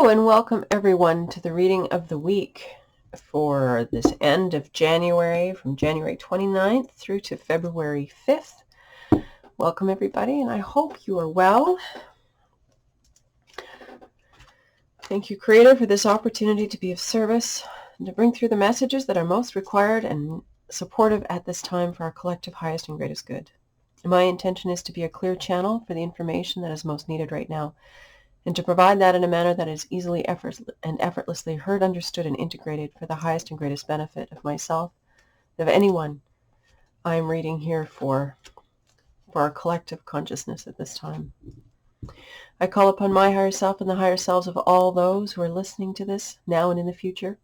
Hello and welcome everyone to the reading of the week for this end of January, from January 29th through to February 5th. Welcome everybody, and I hope you are well. Thank you, Creator, for this opportunity to be of service and to bring through the messages that are most required and supportive at this time for our collective highest and greatest good. My intention is to be a clear channel for the information that is most needed right now, and to provide that in a manner that is easily effortlessly heard, understood, and integrated for the highest and greatest benefit of myself, of anyone I am reading here for our collective consciousness at this time. I call upon my higher self and the higher selves of all those who are listening to this now and in the future,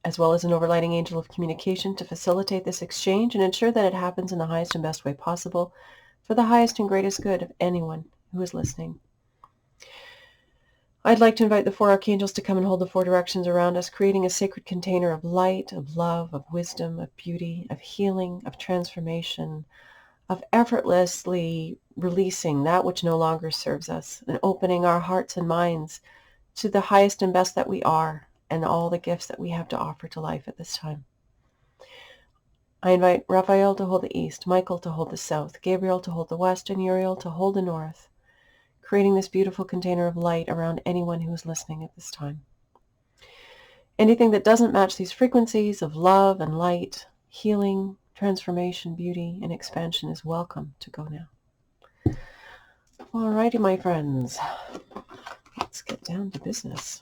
as well as an overlighting angel of communication, to facilitate this exchange and ensure that it happens in the highest and best way possible for the highest and greatest good of anyone who is listening. I'd like to invite the four archangels to come and hold the four directions around us, creating a sacred container of light, of love, of wisdom, of beauty, of healing, of transformation, of effortlessly releasing that which no longer serves us, and opening our hearts and minds to the highest and best that we are and all the gifts that we have to offer to life at this time. I invite Raphael to hold the east, Michael to hold the south, Gabriel to hold the west, and Uriel to hold the north, creating this beautiful container of light around anyone who is listening at this time. Anything that doesn't match these frequencies of love and light, healing, transformation, beauty, and expansion is welcome to go now. Alrighty, my friends, let's get down to business.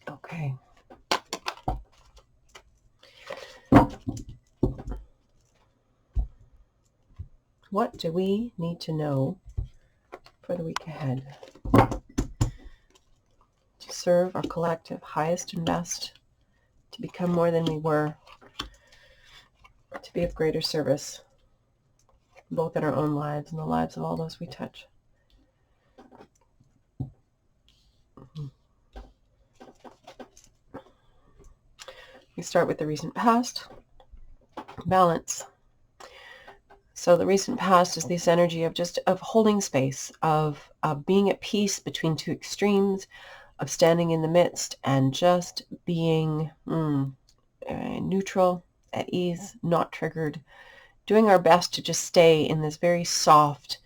Okay. What do we need to know for the week ahead to serve our collective highest and best, to become more than we were, to be of greater service, both in our own lives and the lives of all those we touch? We start with the recent past. Balance. So the recent past is this energy of holding space, of being at peace between two extremes, of standing in the midst and just being neutral, at ease, not triggered, doing our best to just stay in this very soft,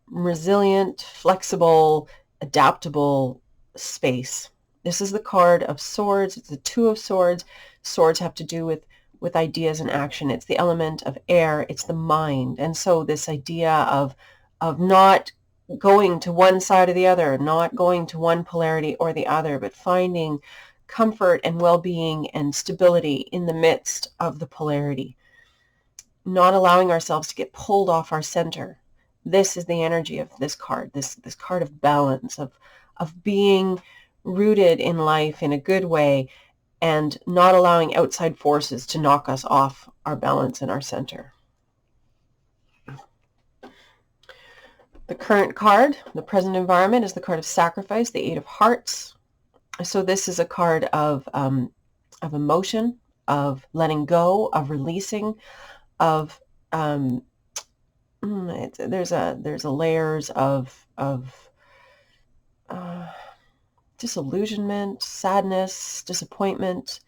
resilient, flexible, adaptable space. This is the card of swords. It's the two of swords. Swords have to do with ideas and action. It's the element of air. It's the mind. And so this idea of not going to one side or the other, not going to one polarity or the other, but finding comfort and well-being and stability in the midst of the polarity, not allowing ourselves to get pulled off our center. This is the energy of this card, this card of balance, of being rooted in life in a good way, and not allowing outside forces to knock us off our balance and our center. The current card, the present environment, is the card of sacrifice, the Eight of Hearts. So this is a card of emotion, of letting go, of releasing, of there's a layers of disillusionment, sadness, disappointment.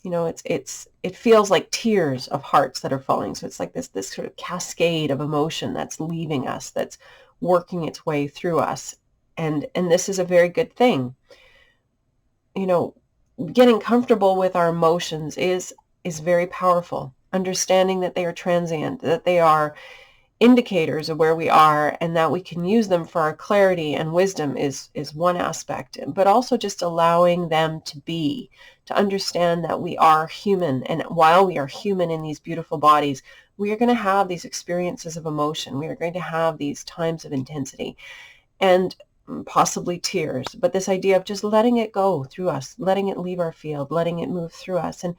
You know, it feels like tears of hearts that are falling. So it's like this sort of cascade of emotion that's leaving us, that's working its way through us. And this is a very good thing. You know, getting comfortable with our emotions is very powerful. Understanding that they are transient, that they are indicators of where we are, and that we can use them for our clarity and wisdom is one aspect, but also just allowing them to understand that we are human, and while we are human in these beautiful bodies, we are going to have these experiences of emotion. We are going to have these times of intensity and possibly tears, but this idea of just letting it go through us, letting it leave our field, letting it move through us. And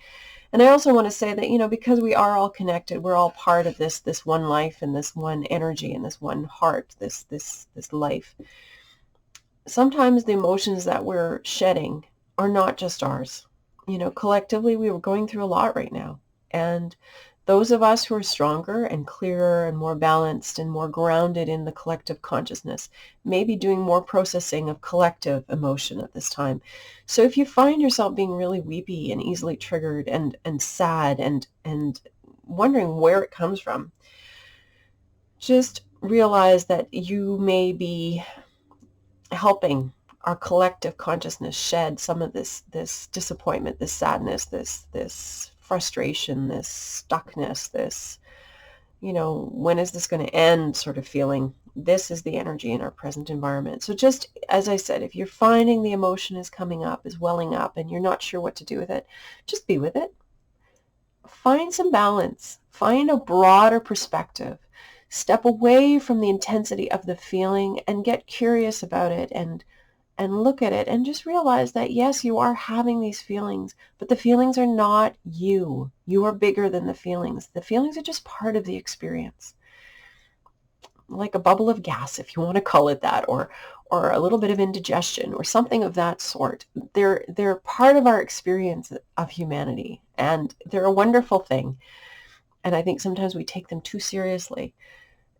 I also want to say that, you know, because we are all connected, we're all part of this one life and this one energy and this one heart, this life. Sometimes the emotions that we're shedding are not just ours. You know, collectively, we were going through a lot right now. And Those of us who are stronger and clearer and more balanced and more grounded in the collective consciousness may be doing more processing of collective emotion at this time. So if you find yourself being really weepy and easily triggered and sad and wondering where it comes from, just realize that you may be helping our collective consciousness shed some of this disappointment, this sadness, this frustration, this stuckness, this, when is this going to end sort of feeling. This is the energy in our present environment. So just, as I said, if you're finding the emotion is coming up, is welling up, and you're not sure what to do with it, just be with it. Find some balance. Find a broader perspective. Step away from the intensity of the feeling and get curious about it and look at it and just realize that, yes, you are having these feelings, but the feelings are not you. You are bigger than the feelings. The feelings are just part of the experience. Like a bubble of gas, if you want to call it that, or a little bit of indigestion or something of that sort. They're part of our experience of humanity, and they're a wonderful thing. And I think sometimes we take them too seriously.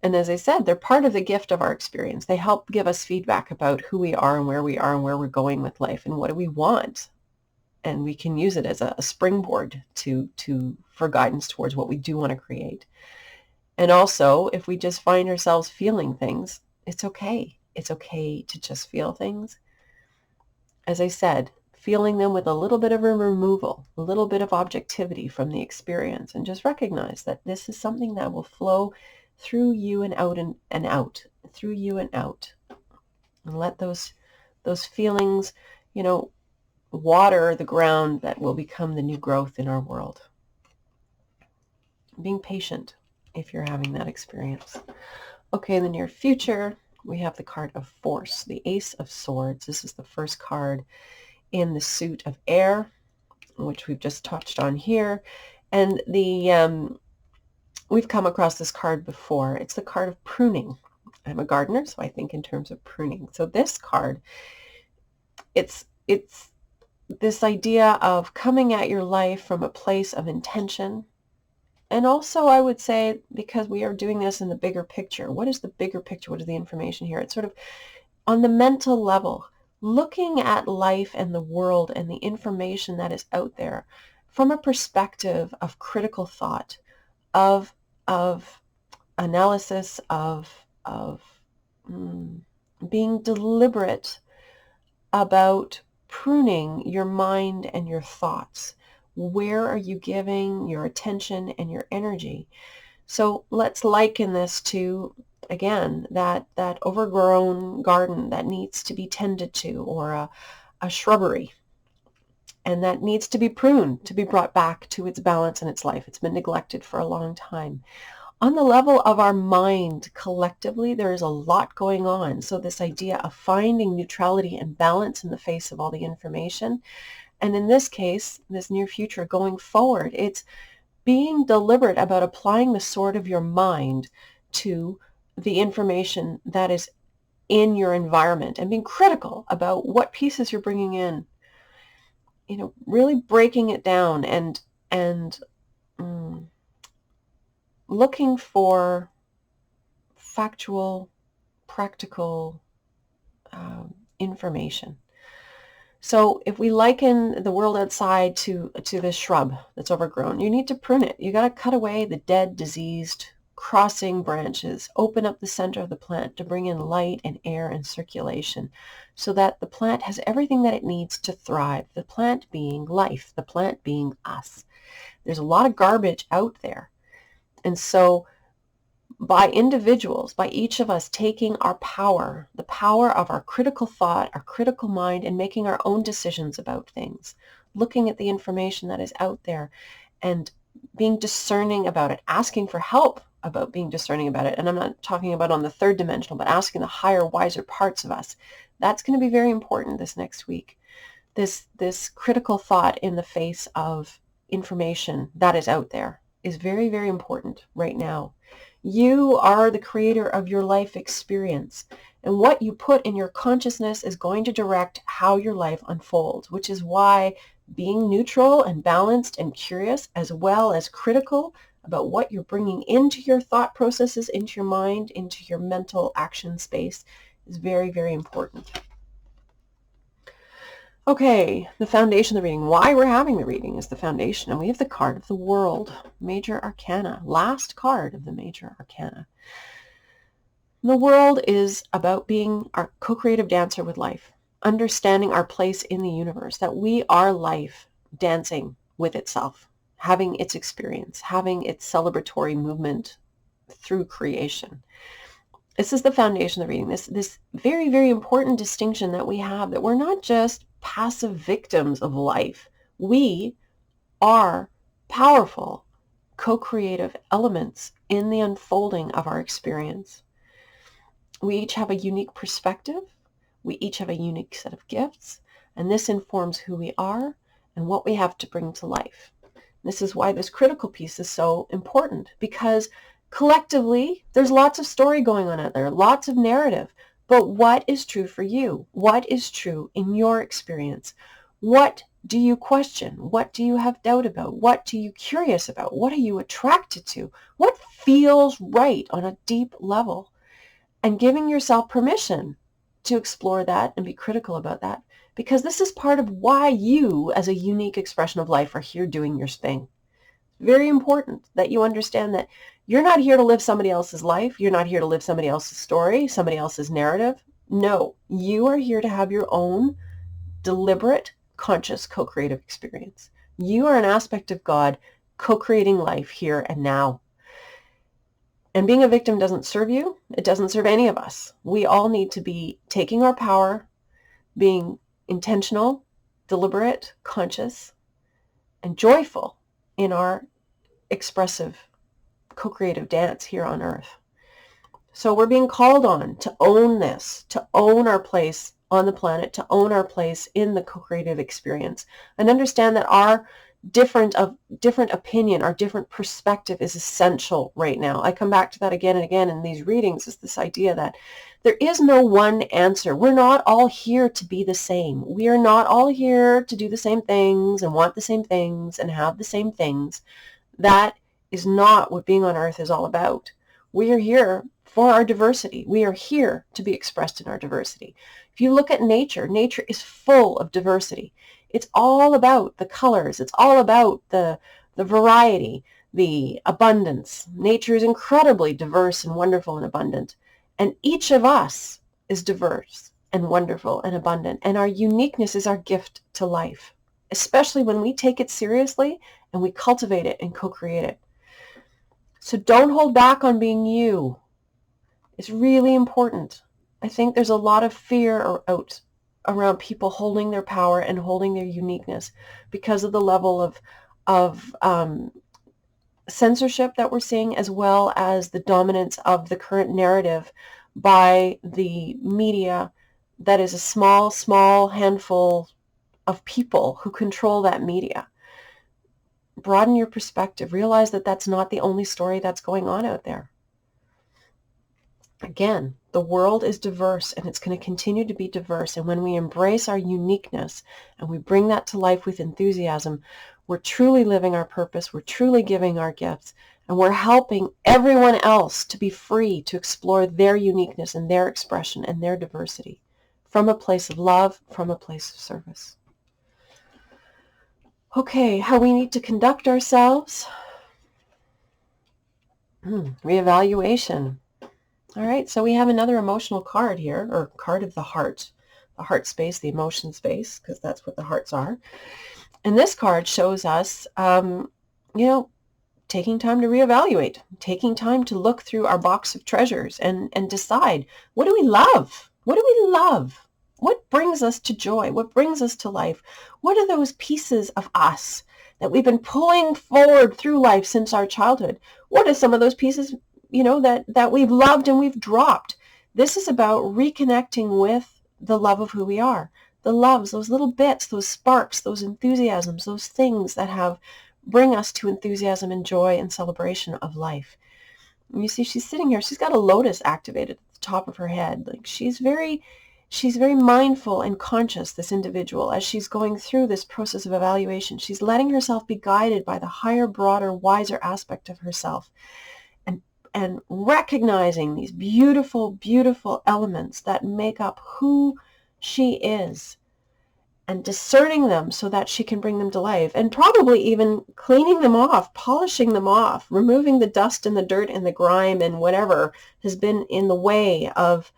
And as I said, they're part of the gift of our experience. They help give us feedback about who we are and where we're going with life and what do we want. And we can use it as a springboard for guidance towards what we do want to create. And also, if we just find ourselves feeling things, it's okay. It's okay to just feel things. As I said, feeling them with a little bit of a removal, a little bit of objectivity from the experience, and just recognize that this is something that will flow through you and out and out, through you and out. And let those feelings, water the ground that will become the new growth in our world. Being patient if you're having that experience. Okay, in the near future, we have the card of Force, the Ace of Swords. This is the first card in the suit of air, which we've just touched on here. And we've come across this card before. It's the card of pruning. I'm a gardener, so I think in terms of pruning. So this card, it's this idea of coming at your life from a place of intention. And also, I would say, because we are doing this in the bigger picture, what is the bigger picture? What is the information here? It's sort of on the mental level, looking at life and the world and the information that is out there from a perspective of critical thought, of analysis, of being deliberate about pruning your mind and your thoughts. Where are you giving your attention and your energy? So let's liken this to, again, that overgrown garden that needs to be tended to, or a shrubbery, and that needs to be pruned, to be brought back to its balance and its life. It's been neglected for a long time. On the level of our mind collectively, there is a lot going on. So this idea of finding neutrality and balance in the face of all the information, and in this case, this near future going forward, it's being deliberate about applying the sword of your mind to the information that is in your environment and being critical about what pieces you're bringing in. Really breaking it down and looking for factual, practical information. So if we liken the world outside to this shrub that's overgrown, you need to prune it. You got to cut away the dead, diseased, crossing branches, open up the center of the plant to bring in light and air and circulation so that the plant has everything that it needs to thrive. The plant being life, the plant being us. There's a lot of garbage out there. And so by individuals, by each of us taking our power, the power of our critical thought, our critical mind, and making our own decisions about things, looking at the information that is out there and being discerning about it, asking for help about being discerning about it. And I'm not talking about on the third dimensional, but asking the higher, wiser parts of us. That's going to be very important this next week. This critical thought in the face of information that is out there is very, very important right now. You are the creator of your life experience, and what you put in your consciousness is going to direct how your life unfolds, which is why being neutral and balanced and curious, as well as critical about what you're bringing into your thought processes, into your mind, into your mental action space is very, very important. Okay, the foundation of the reading. Why we're having the reading is the foundation. And we have the card of the World, Major Arcana, last card of the Major Arcana. The World is about being our co-creative dancer with life, understanding our place in the universe, that we are life dancing with itself, having its experience, having its celebratory movement through creation. This is the foundation of the reading. This very, very important distinction that we have, that we're not just passive victims of life. We are powerful co-creative elements in the unfolding of our experience. We each have a unique perspective. We each have a unique set of gifts, and this informs who we are and what we have to bring to life. This is why this critical piece is so important, because collectively, there's lots of story going on out there, lots of narrative, but what is true for you? What is true in your experience? What do you question? What do you have doubt about? What are you curious about? What are you attracted to? What feels right on a deep level? And giving yourself permission to explore that and be critical about that, because this is part of why you, as a unique expression of life, are here doing your thing. Very important that you understand that you're not here to live somebody else's life. You're not here to live somebody else's story, somebody else's narrative. No, you are here to have your own deliberate, conscious, co-creative experience. You are an aspect of God co-creating life here and now. And being a victim doesn't serve you. It doesn't serve any of us. We all need to be taking our power, being intentional, deliberate, conscious, and joyful in our expressive co-creative dance here on earth. So we're being called on to own this, to own our place on the planet, to own our place in the co-creative experience, and understand that our different opinion, our different perspective is essential right now. I come back to that again and again in these readings, is this idea that there is no one answer. We're not all here to be the same. We are not all here to do the same things and want the same things and have the same things. That is not what being on earth is all about. We are here for our diversity. We are here to be expressed in our diversity. If you look at nature, nature is full of diversity. It's all about the colors. It's all about the variety, the abundance. Nature is incredibly diverse and wonderful and abundant. And each of us is diverse and wonderful and abundant. And our uniqueness is our gift to life, especially when we take it seriously and we cultivate it and co-create it. So don't hold back on being you. It's really important. I think there's a lot of fear out around people holding their power and holding their uniqueness because of the level of censorship that we're seeing, as well as the dominance of the current narrative by the media that is a small handful of people who control that media. Broaden your perspective. Realize that that's not the only story that's going on out there. Again, the world is diverse and it's going to continue to be diverse. And when we embrace our uniqueness and we bring that to life with enthusiasm, we're truly living our purpose. We're truly giving our gifts. And we're helping everyone else to be free to explore their uniqueness and their expression and their diversity from a place of love, from a place of service. Okay, how we need to conduct ourselves. Reevaluation. All right, so we have another emotional card here, or card of the heart space, the emotion space, because that's what the hearts are. And this card shows us, taking time to reevaluate, taking time to look through our box of treasures and decide, what do we love? What do we love? What brings us to joy? What brings us to life? What are those pieces of us that we've been pulling forward through life since our childhood? What are some of those pieces, that we've loved and we've dropped? This is about reconnecting with the love of who we are. The loves, those little bits, those sparks, those enthusiasms, those things that bring us to enthusiasm and joy and celebration of life. And you see, she's sitting here. She's got a lotus activated at the top of her head. Like, she's very She's very mindful and conscious, this individual, as she's going through this process of evaluation. She's letting herself be guided by the higher, broader, wiser aspect of herself, and recognizing these beautiful, beautiful elements that make up who she is, and discerning them so that she can bring them to life, and probably even cleaning them off, polishing them off, removing the dust and the dirt and the grime and whatever has been in the way of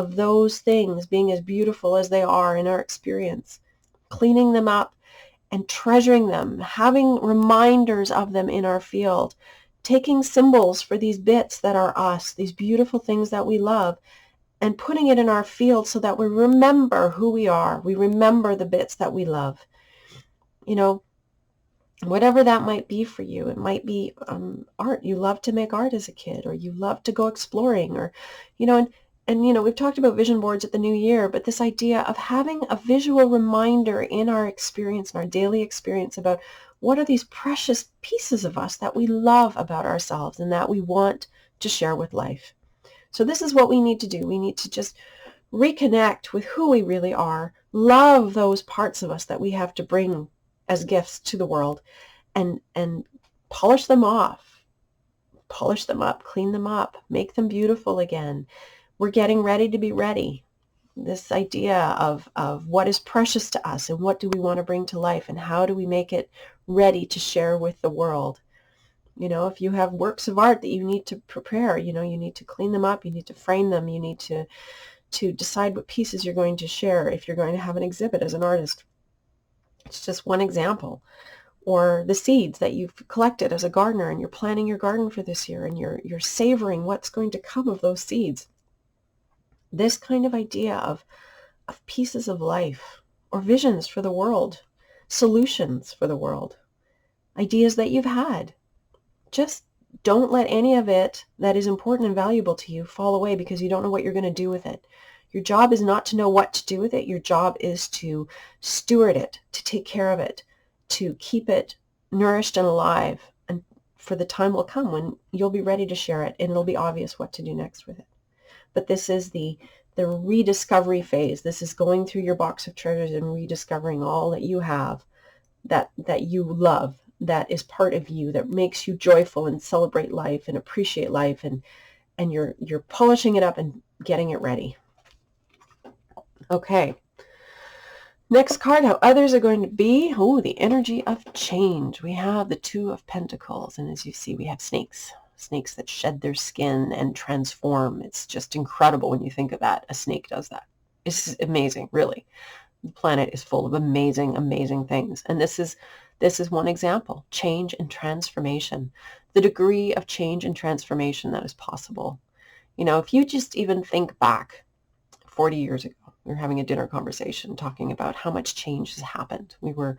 those things being as beautiful as they are in our experience, cleaning them up and treasuring them, having reminders of them in our field, taking symbols for these bits that are us, these beautiful things that we love, and putting it in our field so that we remember who we are. We remember the bits that we love. You know, whatever that might be for you. It might be art. You love to make art as a kid, or you love to go exploring, or, you know, and you know, we've talked about vision boards at the new year, but this idea of having a visual reminder in our experience, in our daily experience, about what are these precious pieces of us that we love about ourselves and that we want to share with life. So this is what we need to do. We need to just reconnect with who we really are, love those parts of us that we have to bring as gifts to the world, and polish them off, polish them up, clean them up, make them beautiful again. We're getting ready to be ready. This idea of what is precious to us and what do we want to bring to life, and how do we make it ready to share with the world. You know, if you have works of art that you need to prepare, you know, you need to clean them up, you need to frame them, you need to decide what pieces you're going to share if you're going to have an exhibit as an artist. It's just one example. Or the seeds that you've collected as a gardener, and you're planning your garden for this year, and you're savoring what's going to come of those seeds. This kind of idea of pieces of life, or visions for the world, solutions for the world, ideas that you've had. Just don't let any of it that is important and valuable to you fall away because you don't know what you're going to do with it. Your job is not to know what to do with it. Your job is to steward it, to take care of it, to keep it nourished and alive. And for the time will come when you'll be ready to share it, and it'll be obvious what to do next with it. But this is the rediscovery phase. This is going through your box of treasures and rediscovering all that you have, that you love, that is part of you, that makes you joyful and celebrate life and appreciate life, and you're polishing it up and getting it ready. Okay. Next card, how others are going to be. Oh, the energy of change. We have the Two of Pentacles, and as you see, we have snakes that shed their skin and transform. It's just incredible when you think of that. A snake does that. It's amazing, really. The planet is full of amazing, amazing things. And this is one example. Change and transformation. The degree of change and transformation that is possible. You know, if you just even think back 40 years ago, we were having a dinner conversation talking about how much change has happened. We were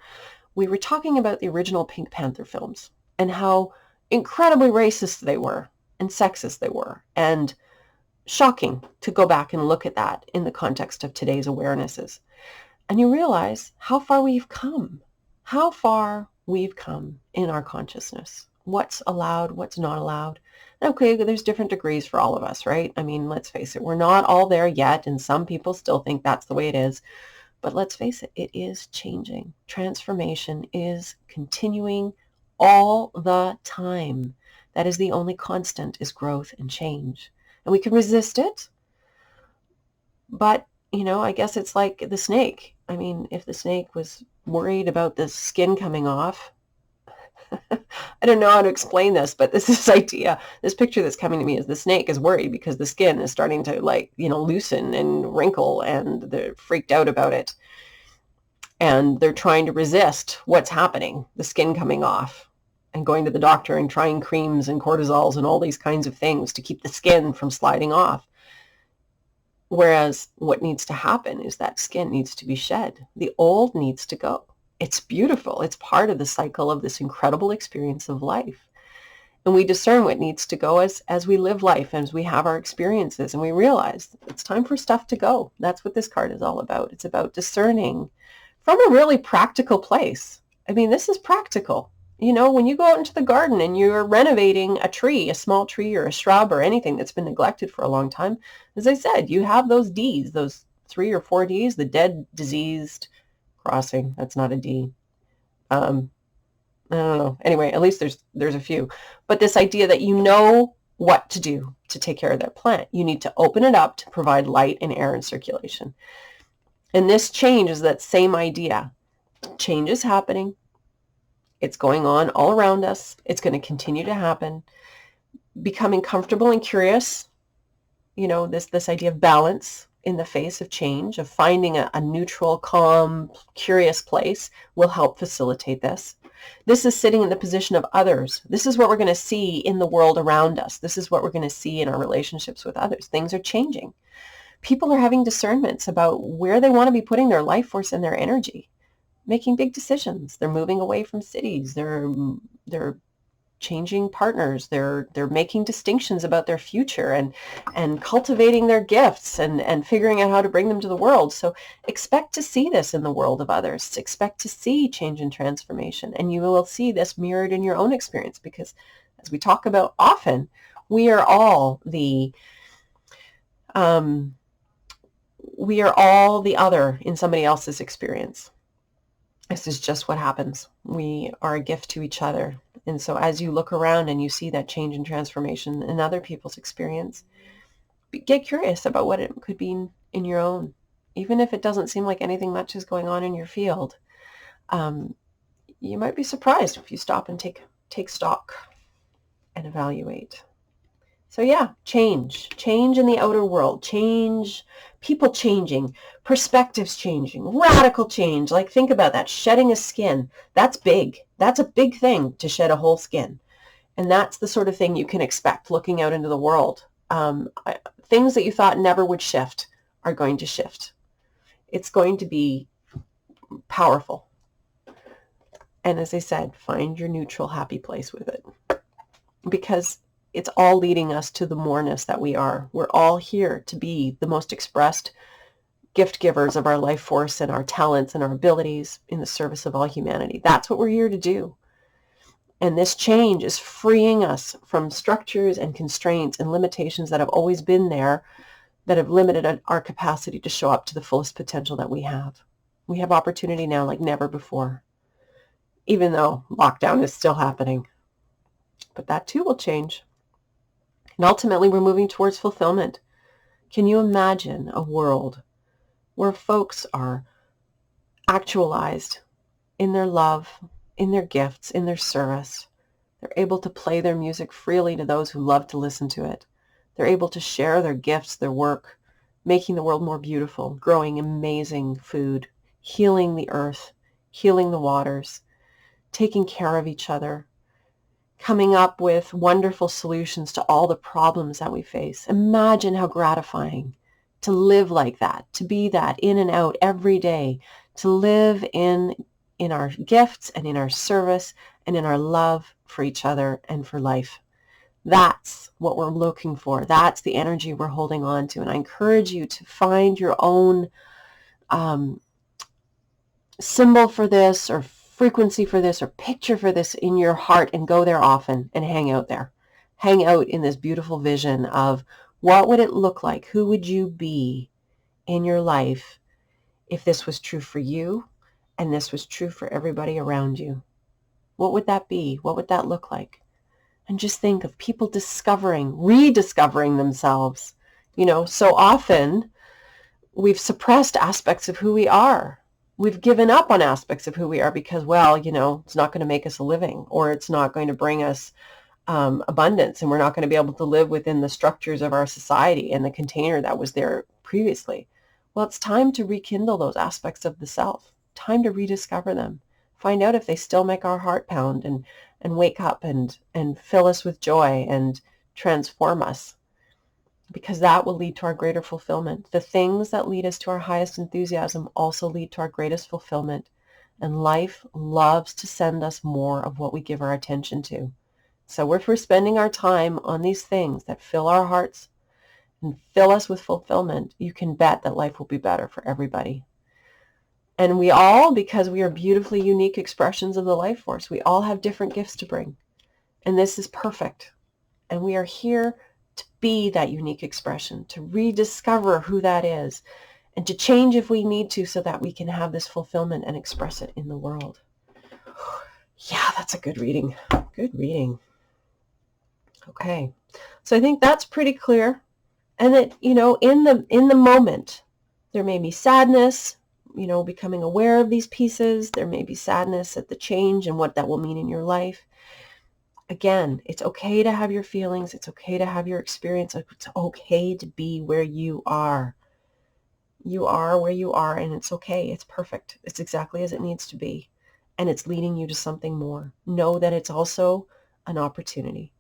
talking about the original Pink Panther films and how incredibly racist they were and sexist they were, and shocking to go back and look at that in the context of today's awarenesses. And you realize how far we've come in our consciousness. What's allowed, what's not allowed. Okay, there's different degrees for all of us, right? I mean, let's face it, we're not all there yet, and some people still think that's the way it is. But let's face it, it is changing. Transformation is continuing all the time. That is the only constant, is growth and change. And we can resist it, but, you know, I guess it's like the snake. I mean, if the snake was worried about the skin coming off, I don't know how to explain this, but this idea, this picture that's coming to me is the snake is worried because the skin is starting to, like, you know, loosen and wrinkle, and they're freaked out about it. And they're trying to resist what's happening, the skin coming off, and going to the doctor and trying creams and cortisols and all these kinds of things to keep the skin from sliding off. Whereas what needs to happen is that skin needs to be shed. The old needs to go. It's beautiful. It's part of the cycle of this incredible experience of life. And we discern what needs to go as we live life, as we have our experiences, and we realize it's time for stuff to go. That's what this card is all about. It's about discerning from a really practical place. I mean, this is practical. You know, when you go out into the garden and you're renovating a tree, a small tree or a shrub or anything that's been neglected for a long time, as I said, you have those Ds, those 3 or 4 Ds, the dead, diseased, crossing. That's not a D. I don't know. Anyway, at least there's a few. But this idea that you know what to do to take care of that plant. You need to open it up to provide light and air and circulation. And this change is that same idea. Change is happening. It's going on all around us. It's going to continue to happen. Becoming comfortable and curious, this idea of balance in the face of change, of finding a neutral, calm, curious place will help facilitate this. This is sitting in the position of others. This is what we're going to see in the world around us. This is what we're going to see in our relationships with others. Things are changing. People are having discernments about where they want to be putting their life force and their energy, making big decisions. They're moving away from cities. They're changing partners. They're making distinctions about their future and cultivating their gifts and figuring out how to bring them to the world. So expect to see this in the world of others. Expect to see change and transformation. And you will see this mirrored in your own experience, because as we talk about often, we are all the other in somebody else's experience. This is just what happens. We are a gift to each other. And so as you look around and you see that change and transformation in other people's experience, get curious about what it could be in your own. Even if it doesn't seem like anything much is going on in your field, you might be surprised if you stop and take stock and evaluate. So yeah, change in the outer world, change, people changing, perspectives changing, radical change. Like, think about that, shedding a skin. That's big. That's a big thing, to shed a whole skin. And that's the sort of thing you can expect looking out into the world. Things that you thought never would shift are going to shift. It's going to be powerful. And as I said, find your neutral, happy place with it. Because it's all leading us to the moreness that we are. We're all here to be the most expressed gift givers of our life force and our talents and our abilities in the service of all humanity. That's what we're here to do. And this change is freeing us from structures and constraints and limitations that have always been there, that have limited our capacity to show up to the fullest potential that we have. We have opportunity now like never before, even though lockdown is still happening. But that too will change. And ultimately, we're moving towards fulfillment. Can you imagine a world where folks are actualized in their love, in their gifts, in their service? They're able to play their music freely to those who love to listen to it. They're able to share their gifts, their work, making the world more beautiful, growing amazing food, healing the earth, healing the waters, taking care of each other, coming up with wonderful solutions to all the problems that we face. Imagine how gratifying to live like that, to be that in and out every day, to live in our gifts and in our service and in our love for each other and for life. That's what we're looking for. That's the energy we're holding on to. And I encourage you to find your own symbol for this, or frequency for this, or picture for this in your heart, and go there often and hang out there. Hang out in this beautiful vision of what would it look like? Who would you be in your life if this was true for you and this was true for everybody around you? What would that be? What would that look like? And just think of people rediscovering themselves. So often we've suppressed aspects of who we are. We've given up on aspects of who we are because, it's not going to make us a living, or it's not going to bring us abundance, and we're not going to be able to live within the structures of our society and the container that was there previously. Well, it's time to rekindle those aspects of the self, time to rediscover them, find out if they still make our heart pound and wake up and fill us with joy and transform us. Because that will lead to our greater fulfillment. The things that lead us to our highest enthusiasm also lead to our greatest fulfillment. And life loves to send us more of what we give our attention to. So if we're spending our time on these things that fill our hearts and fill us with fulfillment, you can bet that life will be better for everybody. And we all, because we are beautifully unique expressions of the life force, we all have different gifts to bring. And this is perfect. And we are here to be that unique expression, to rediscover who that is, and to change if we need to so that we can have this fulfillment and express it in the world. Yeah, that's a good reading. Good reading. Okay. So I think that's pretty clear. And that, in the moment, there may be sadness, becoming aware of these pieces. There may be sadness at the change and what that will mean in your life. Again, it's okay to have your feelings. It's okay to have your experience. It's okay to be where you are. You are where you are, and it's okay. It's perfect. It's exactly as it needs to be. And it's leading you to something more. Know that it's also an opportunity.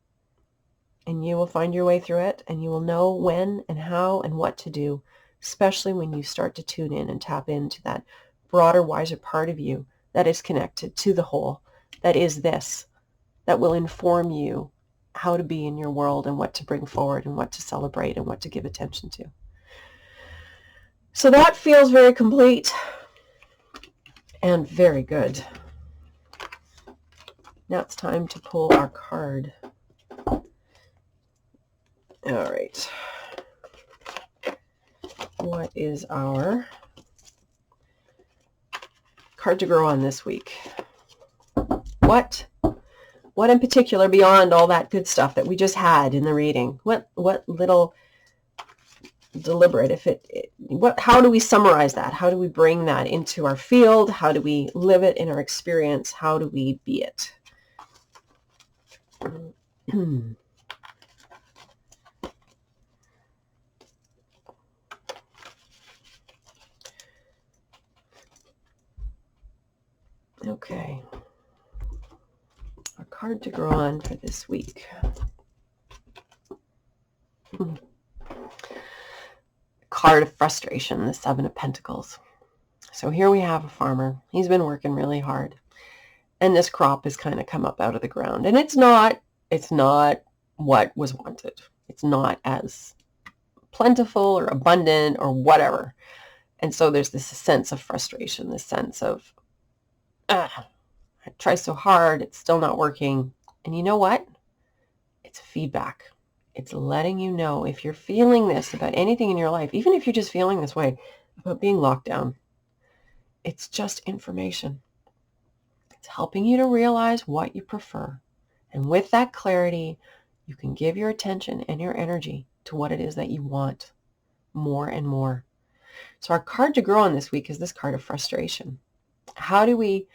And you will find your way through it, and you will know when and how and what to do, especially when you start to tune in and tap into that broader, wiser part of you that is connected to the whole, that is this, that will inform you how to be in your world and what to bring forward and what to celebrate and what to give attention to. So that feels very complete and very good. Now it's time to pull our card. All right. What is our card to grow on this week? What in particular, beyond all that good stuff that we just had in the reading? What little deliberate, how do we summarize that? How do we bring that into our field? How do we live it in our experience? How do we be it? Okay. Our card to grow on for this week. Card of frustration, the Seven of Pentacles. So here we have a farmer. He's been working really hard. And this crop has kind of come up out of the ground. And it's not what was wanted. It's not as plentiful or abundant or whatever. And so there's this sense of frustration, this sense of, I try so hard, it's still not working. And you know what? It's feedback. It's letting you know if you're feeling this about anything in your life, even if you're just feeling this way about being locked down. It's just information. It's helping you to realize what you prefer. And with that clarity, you can give your attention and your energy to what it is that you want more and more. So our card to grow on this week is this card of frustration. How do we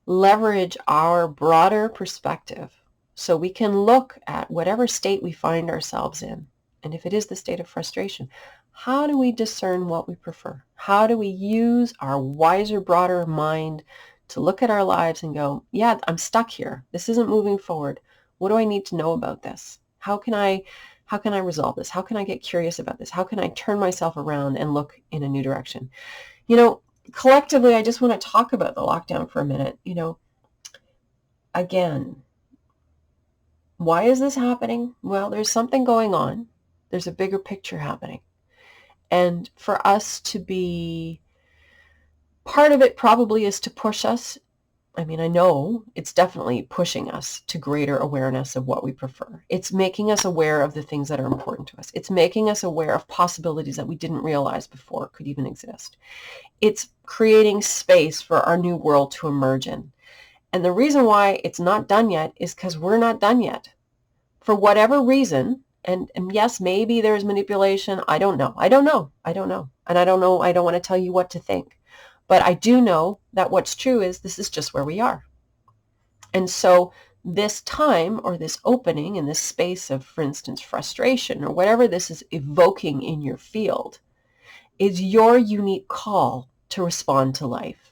leverage our broader perspective so we can look at whatever state we find ourselves in? And if it is the state of frustration, how do we discern what we prefer? How do we use our wiser, broader mind to look at our lives and go, yeah, I'm stuck here. This isn't moving forward. What do I need to know about this? How can I resolve this? How can I get curious about this? How can I turn myself around and look in a new direction? Collectively, I just want to talk about the lockdown for a minute. Again, why is this happening? Well, there's something going on. There's a bigger picture happening. And for us to be part of it probably is to push us. I know it's definitely pushing us to greater awareness of what we prefer. It's making us aware of the things that are important to us. It's making us aware of possibilities that we didn't realize before could even exist. It's creating space for our new world to emerge in. And the reason why it's not done yet is because we're not done yet. For whatever reason, and yes, maybe there's manipulation. I don't know. And I don't know. I don't want to tell you what to think. But I do know that what's true is this is just where we are. And so this time or this opening in this space of, for instance, frustration or whatever this is evoking in your field is your unique call to respond to life.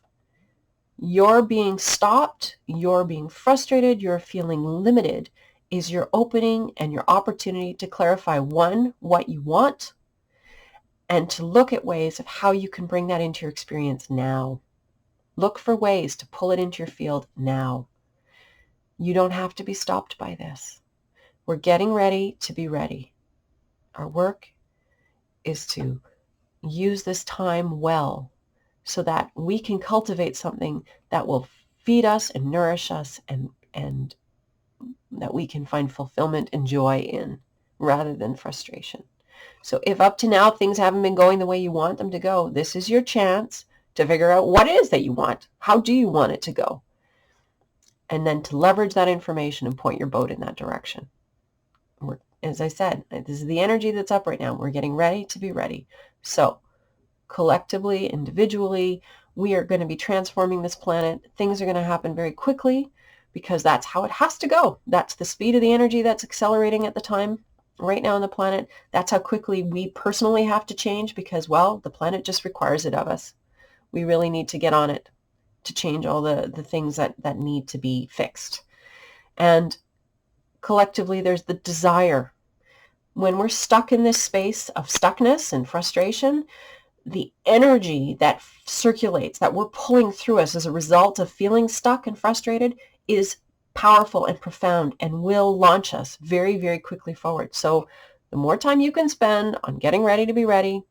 You're being stopped, you're being frustrated, you're feeling limited is your opening and your opportunity to clarify, one, what you want, and to look at ways of how you can bring that into your experience now. Look for ways to pull it into your field now. You don't have to be stopped by this. We're getting ready to be ready. Our work is to use this time well so that we can cultivate something that will feed us and nourish us and that we can find fulfillment and joy in rather than frustration. So if up to now things haven't been going the way you want them to go, this is your chance to figure out what it is that you want. How do you want it to go? And then to leverage that information and point your boat in that direction. As I said, this is the energy that's up right now. We're getting ready to be ready. So collectively, individually, we are going to be transforming this planet. Things are going to happen very quickly because that's how it has to go. That's the speed of the energy that's accelerating at the time right now on the planet. That's how quickly we personally have to change because, well, the planet just requires it of us. We really need to get on it to change all the things that need to be fixed. And collectively, there's the desire. When we're stuck in this space of stuckness and frustration, the energy that circulates, that we're pulling through us as a result of feeling stuck and frustrated is powerful and profound and will launch us very, very quickly forward. So the more time you can spend on getting ready to be ready,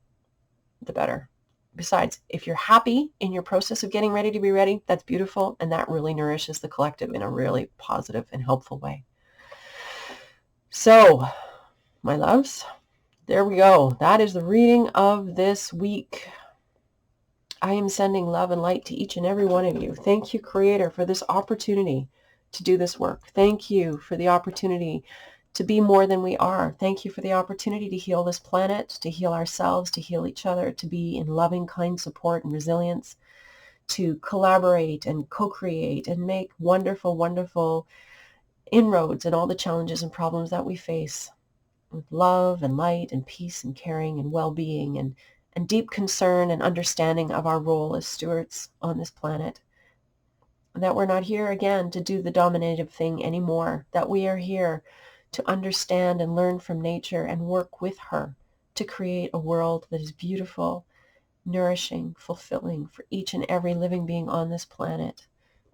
the better. Besides, if you're happy in your process of getting ready to be ready, that's beautiful, and that really nourishes the collective in a really positive and helpful way. So, my loves, there we go. That is the reading of this week. I am sending love and light to each and every one of you. Thank you, Creator, for this opportunity to do this work. Thank you for the opportunity to be more than we are. Thank you for the opportunity to heal this planet, to heal ourselves, to heal each other, to be in loving, kind support and resilience, to collaborate and co-create and make wonderful, wonderful inroads in all the challenges and problems that we face with love and light and peace and caring and well-being and deep concern and understanding of our role as stewards on this planet. That we're not here again to do the dominative thing anymore, that we are here to understand and learn from nature and work with her to create a world that is beautiful, nourishing, fulfilling for each and every living being on this planet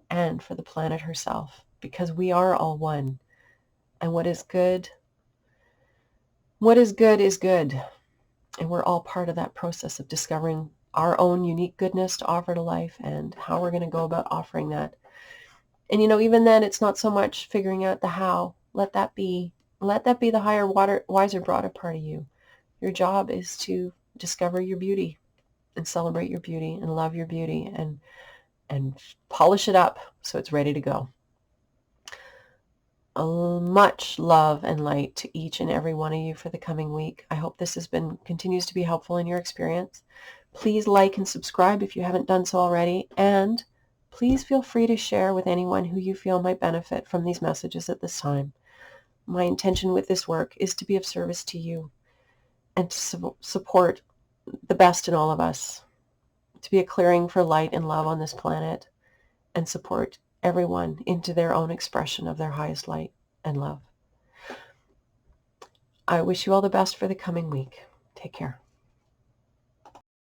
and for the planet herself, because we are all one. And what is good is good. And we're all part of that process of discovering our own unique goodness to offer to life and how we're going to go about offering that. And, even then, it's not so much figuring out the how. Let that be the higher, wiser, broader part of you. Your job is to discover your beauty and celebrate your beauty and love your beauty and polish it up so it's ready to go. Much love and light to each and every one of you for the coming week. I hope this continues to be helpful in your experience. Please like and subscribe if you haven't done so already, and please feel free to share with anyone who you feel might benefit from these messages at this time. My intention with this work is to be of service to you and to support the best in all of us, to be a clearing for light and love on this planet, and support everyone into their own expression of their highest light and love. I wish you all the best for the coming week. Take care.